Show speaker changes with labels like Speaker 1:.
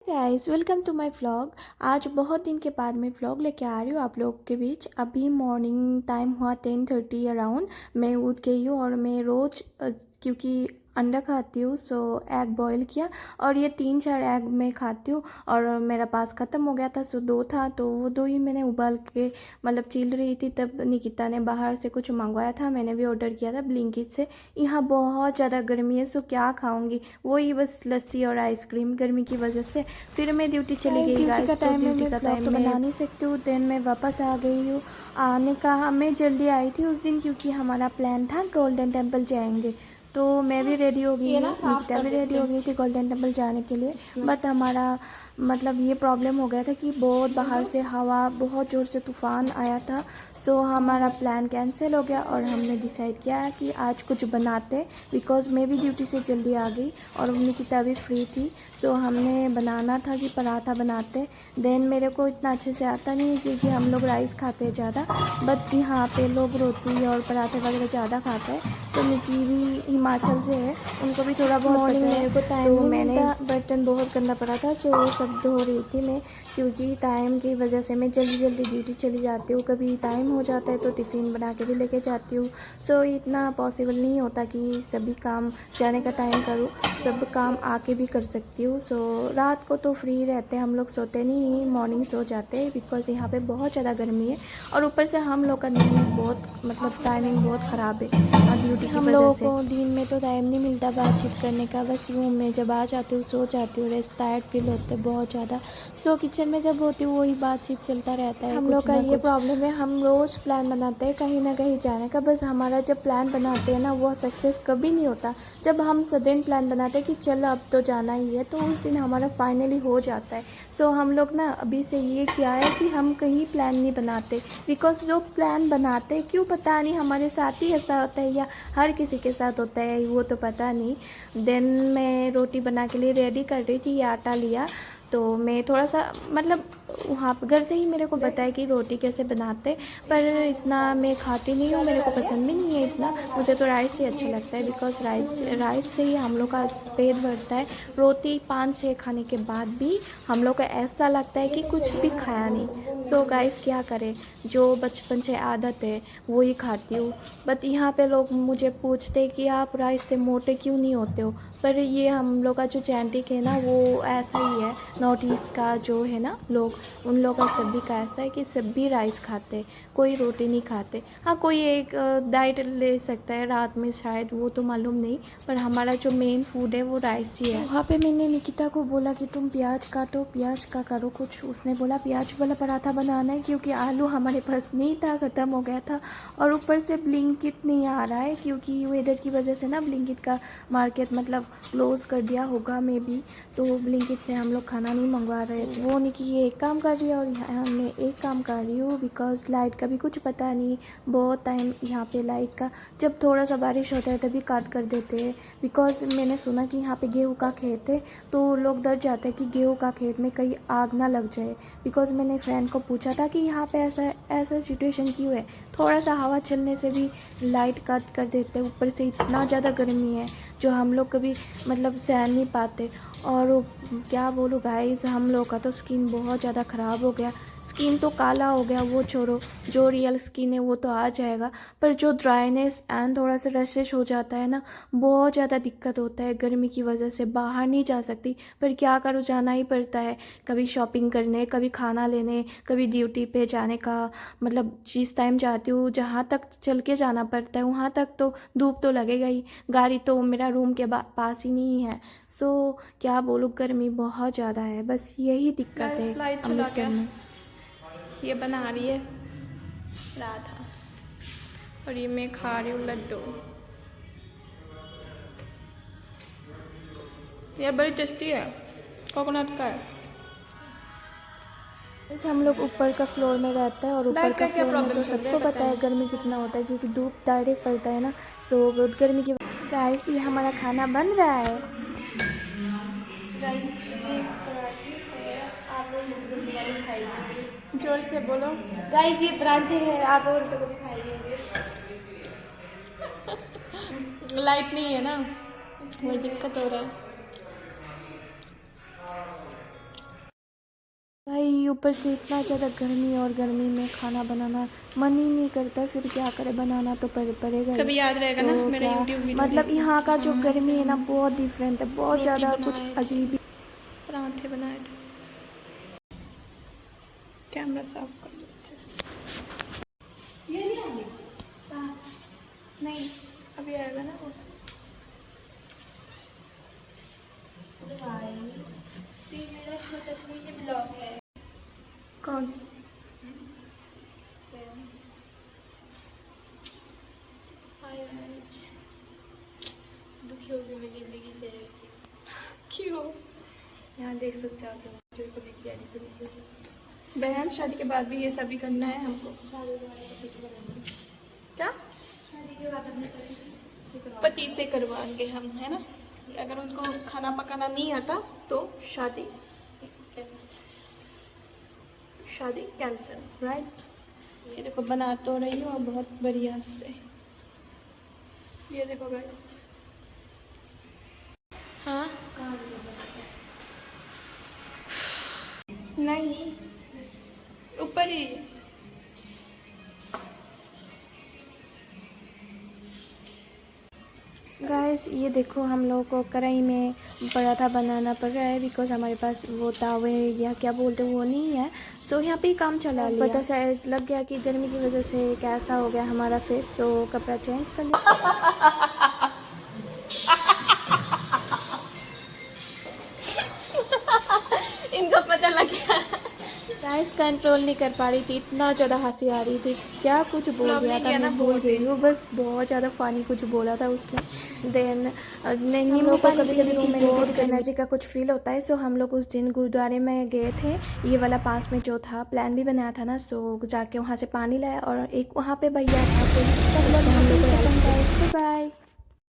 Speaker 1: Guys welcome to my vlog. आज बहुत दिन के बाद मैं व्लॉग लेके आ रही हूँ आप लोगों के बीच। अभी मॉर्निंग टाइम हुआ 10:30 अराउंड। मैं उठ गई हूँ और मैं रोज़ क्योंकि अंडा खाती हूँ सो एग बॉईल किया और ये 3-4 एग मैं खाती हूँ। और मेरा पास ख़त्म हो गया था सो 2 था तो वो 2 ही मैंने उबाल के मतलब चील रही थी। तब निकिता ने बाहर से कुछ मंगवाया था, मैंने भी ऑर्डर किया था ब्लिंकिट से। यहाँ बहुत ज़्यादा गर्मी है सो क्या खाऊँगी, वही बस लस्सी और आइसक्रीम गर्मी की वजह से। फिर मैं ड्यूटी चली गई ड्यूटी का गाइस, तो टाइम है, ड्यूटी मैं का व्लॉग टाइम तो में बना नहीं सकती हूँ। देन मैं वापस आ गई हूँ। आने का मैं जल्दी आई थी उस दिन क्योंकि हमारा प्लान था गोल्डन टेम्पल जाएंगे। तो मैं भी रेडी हो गई
Speaker 2: ये ना
Speaker 1: हूँ,
Speaker 2: साफ
Speaker 1: निकिता
Speaker 2: कर
Speaker 1: भी
Speaker 2: देते
Speaker 1: रेडी हो
Speaker 2: हैं
Speaker 1: गई थी गोल्डन टेम्पल जाने के लिए।
Speaker 2: इसमें।
Speaker 1: बट हमारा मतलब ये प्रॉब्लम हो गया था कि बहुत बाहर से हवा, बहुत ज़ोर से तूफ़ान आया था सो हमारा प्लान कैंसिल हो गया। और हमने डिसाइड किया कि आज कुछ बनाते, बिकॉज़ मैं भी ड्यूटी से जल्दी आ गई और निकिता भी फ्री थी। सो हमने बनाना था कि पराठा बनाते। देन मेरे को इतना अच्छे से आता नहीं है क्योंकि हम लोग राइस खाते हैं ज़्यादा, बट यहाँ पे लोग रोटी और पराठे वगैरह ज़्यादा खाते हैं। सो निकी भी हिमाचल से है, उनको भी थोड़ा बहुत
Speaker 2: मॉर्निंग
Speaker 1: पता
Speaker 2: मेरे
Speaker 1: है।
Speaker 2: को टाइम
Speaker 1: तो
Speaker 2: नहीं
Speaker 1: मैंने
Speaker 2: मिलता।
Speaker 1: बर्तन बहुत करना पड़ा था सो वो सब धो रही थी मैं, क्योंकि टाइम की वजह से मैं जल्दी जल्दी ड्यूटी चली जाती हूँ। कभी टाइम हो जाता है तो टिफ़िन बना के भी लेके जाती हूँ। सो इतना पॉसिबल नहीं होता कि सभी काम जाने का टाइम करूँ, सब काम आके भी कर सकती हूँ। सो रात को तो फ्री रहते हैं हम लोग, सोते नहीं, मॉर्निंग सो जाते हैं बिकॉज़ यहाँ पे बहुत ज़्यादा गर्मी है। और ऊपर से हम लोग का दिन बहुत मतलब टाइमिंग बहुत ख़राब है ड्यूटी की
Speaker 2: हम
Speaker 1: वजह
Speaker 2: लोगों
Speaker 1: से।
Speaker 2: को दिन में तो टाइम नहीं मिलता बातचीत करने का, बस यूँ मैं जब आ जाती हूँ सो जाती हूँ, रेस्ट टायर्ड फील होते बहुत ज़्यादा। सो किचन में जब होती हूँ वही बातचीत चलता रहता है
Speaker 1: हम लोग
Speaker 2: कुछ
Speaker 1: का
Speaker 2: ना
Speaker 1: ये
Speaker 2: कुछ।
Speaker 1: प्रॉब्लम है, हम रोज़ प्लान बनाते हैं कहीं ना कहीं जाने का, बस हमारा जब प्लान बनाते हैं ना वो सक्सेस कभी नहीं होता। जब हम सडन प्लान बनाते हैं कि चलो अब तो जाना ही है तो उस दिन हमारा फाइनली हो जाता है। सो हम लोग ना अभी से ये किया है कि हम कहीं प्लान नहीं बनाते, बिकॉज जो प्लान बनाते हैं क्यों पता नहीं हमारे साथ ही ऐसा होता है या हर किसी के साथ होता है वो तो पता नहीं। देन मैं रोटी बना के लिए रेडी कर रही थी, ये आटा लिया तो मैं थोड़ा सा मतलब वहाँ पर घर से ही मेरे को बताया कि रोटी कैसे बनाते, पर इतना मैं खाती नहीं हूँ, मेरे को पसंद भी नहीं है इतना। मुझे तो राइस ही अच्छा लगता है बिकॉज़ राइस से ही हम लोग का पेट भरता है। रोटी 5-6 खाने के बाद भी हम लोग को ऐसा लगता है कि कुछ भी खाया नहीं। सो गाइस क्या करें, जो बचपन से आदत है वो ही खाती हूँ। बट यहाँ पे लोग मुझे पूछते हैं कि आप राइस से मोटे क्यों नहीं होते हो, पर ये हम लोग का जो जेनेटिक है ना वो ऐसा ही है। नॉर्थ ईस्ट का जो है ना लोग, उन लोगों का सभी का ऐसा है कि सभी राइस खाते, कोई रोटी नहीं खाते। हाँ कोई एक डाइट ले सकता है रात में शायद, वो तो मालूम नहीं, पर हमारा जो मेन फूड है वो राइस ही है। वहाँ पे मैंने निकिता को बोला कि तुम प्याज काटो, प्याज का करो कुछ। उसने बोला प्याज वाला पराठा बनाना है क्योंकि आलू हमारे पास नहीं था, ख़त्म हो गया था। और ऊपर से ब्लिंकिट नहीं आ रहा है क्योंकि वेदर की वजह से ना ब्लिंकिट का मार्केट मतलब क्लोज़ कर दिया होगा मे बी, तो ब्लिंकिट से हम लोग खाना नहीं मंगवा रहे। वो नहीं कि ये एक काम कर रही है और यहाँ मैं एक काम कर रही हूँ बिकॉज़ लाइट का भी कुछ पता नहीं। बहुत टाइम यहाँ पे लाइट का, जब थोड़ा सा बारिश होता है तभी काट कर देते हैं। बिकॉज़ मैंने सुना कि यहाँ पे गेहूँ का खेत है तो लोग डर जाते हैं कि गेहूँ का खेत में कहीं आग ना लग जाए। बिकॉज़ मैंने फ्रेंड को पूछा था कि यहाँ पे ऐसा ऐसा सिचुएशन क्यों है, थोड़ा सा हवा चलने से भी लाइट कट कर देते हैं। ऊपर से इतना ज़्यादा गर्मी है जो हम लोग कभी मतलब सहन नहीं पाते। और क्या बोलूँ गाइस, हम लोग का तो स्किन बहुत ज़्यादा ख़राब हो गया। स्किन तो काला हो गया वो छोड़ो, जो रियल स्किन है वो तो आ जाएगा, पर जो ड्राइनेस एंड थोड़ा सा रशेस हो जाता है ना, बहुत ज़्यादा दिक्कत होता है। गर्मी की वजह से बाहर नहीं जा सकती, पर क्या करूँ, जाना ही पड़ता है। कभी शॉपिंग करने, कभी खाना लेने, कभी ड्यूटी पे जाने का मतलब जिस टाइम जाती हूँ जहाँ तक चल के जाना पड़ता है वहाँ तक तो धूप तो लगेगा ही। गाड़ी तो मेरा रूम के पास ही नहीं है। सो क्या बोलूँ, गर्मी बहुत ज़्यादा है, बस यही दिक्कत है
Speaker 2: लाइट चला
Speaker 1: अमृतसर
Speaker 2: गया।
Speaker 1: में।
Speaker 2: ये बना रही है राधा और ये मैं खा रही हूँ लड्डू। ये बड़ी टेस्टी है, कोकोनट का है।
Speaker 1: जैसे हम लोग ऊपर का फ्लोर में रहता है और ऊपर
Speaker 2: लाइट
Speaker 1: का
Speaker 2: का क्या
Speaker 1: फ्लोर में
Speaker 2: प्रॉब्लम
Speaker 1: तो
Speaker 2: चल रहा
Speaker 1: सबको
Speaker 2: है
Speaker 1: पता
Speaker 2: पता
Speaker 1: है
Speaker 2: नहीं।
Speaker 1: गर्मी कितना होता है क्योंकि धूप डायरेक्ट पड़ता है ना। सो बहुत गर्मी की गाइस, ये हमारा खाना बन रहा है।
Speaker 2: गाइस ये पराठे हैं, आप और मैं तो कभी वाले खाए नहीं होंगे।
Speaker 1: जोर से बोलो।
Speaker 2: गाइस ये पराठे हैं, आप और तो कभी खाए नहीं होंगे। लाइट नहीं है ना, इसलिए दिक्कत हो रहा है।
Speaker 1: ऊपर से इतना ज़्यादा गर्मी, और गर्मी में खाना बनाना मन ही नहीं करता, फिर क्या करें, बनाना तो पड़ेगा ही।
Speaker 2: कभी याद रहेगा
Speaker 1: तो
Speaker 2: ना मेरा
Speaker 1: क्या
Speaker 2: यूट्यूब वीडियो
Speaker 1: मतलब
Speaker 2: देखना।
Speaker 1: यहाँ का जो
Speaker 2: हाँ,
Speaker 1: गर्मी है ना
Speaker 2: ऐसे
Speaker 1: बहुत डिफरेंट है, बहुत
Speaker 2: रोटी
Speaker 1: ज़्यादा कुछ
Speaker 2: बनाए थे,
Speaker 1: अजीब ही।
Speaker 2: पराठे बनाए थे। कैमरा साफ कर लो अच्छे से। ये नहीं आ रही? नहीं, अभी आएगा ना वो।
Speaker 1: तो ये मेरा छोटा सा मिनी ब्लॉग है।
Speaker 2: कौन सा?
Speaker 1: दुखी होगी मैं ज़िंदगी से।
Speaker 2: क्यों?
Speaker 1: यहाँ देख सकते हो आप लोग, जो कभी किया नहीं कभी।
Speaker 2: बहन शादी के बाद भी ये सब ही करना है हमको।
Speaker 1: शादी के बाद किसी को नहीं।
Speaker 2: क्या?
Speaker 1: शादी के बाद अपने पति से
Speaker 2: पति से करवाएंगे हम, है ना। अगर उनको खाना पकाना नहीं आता तो शादी कैंसिल, राइट। ये देखो बना तो रही हूँ बहुत बढ़िया से। ये देखो गाइस। हाँ नहीं, ऊपर ही।
Speaker 1: गाइस ये देखो हम लोगों को कढ़ाई में पराठा बनाना पड़ रहा है, बिकॉज हमारे पास वो तावे या क्या बोलते हैं वो नहीं है। सो यहाँ पे ही काम चला लिया। पता शायद लग गया कि गर्मी की वजह से कैसा हो गया हमारा फेस, सो कपड़ा चेंज कर लिया।
Speaker 2: इनको पता लग गया।
Speaker 1: गाइस कंट्रोल नहीं कर पा रही थी, इतना ज़्यादा हंसी आ रही थी, क्या कुछ बोल
Speaker 2: Vlog
Speaker 1: दिया
Speaker 2: नहीं
Speaker 1: था
Speaker 2: किया ना,
Speaker 1: मैं भूल गई हूँ, बस बहुत ज़्यादा फ़नी कुछ बोला था उसने। देन नींबू पानी कभी कभी बहुत एनर्जी का कुछ फील होता है। सो हम लोग उस दिन गुरुद्वारे में गए थे, ये वाला पास में जो था, प्लान भी बनाया था ना, सो जाके वहाँ से पानी लाया, और एक वहाँ पे भैया था, तो हम लोग बाय।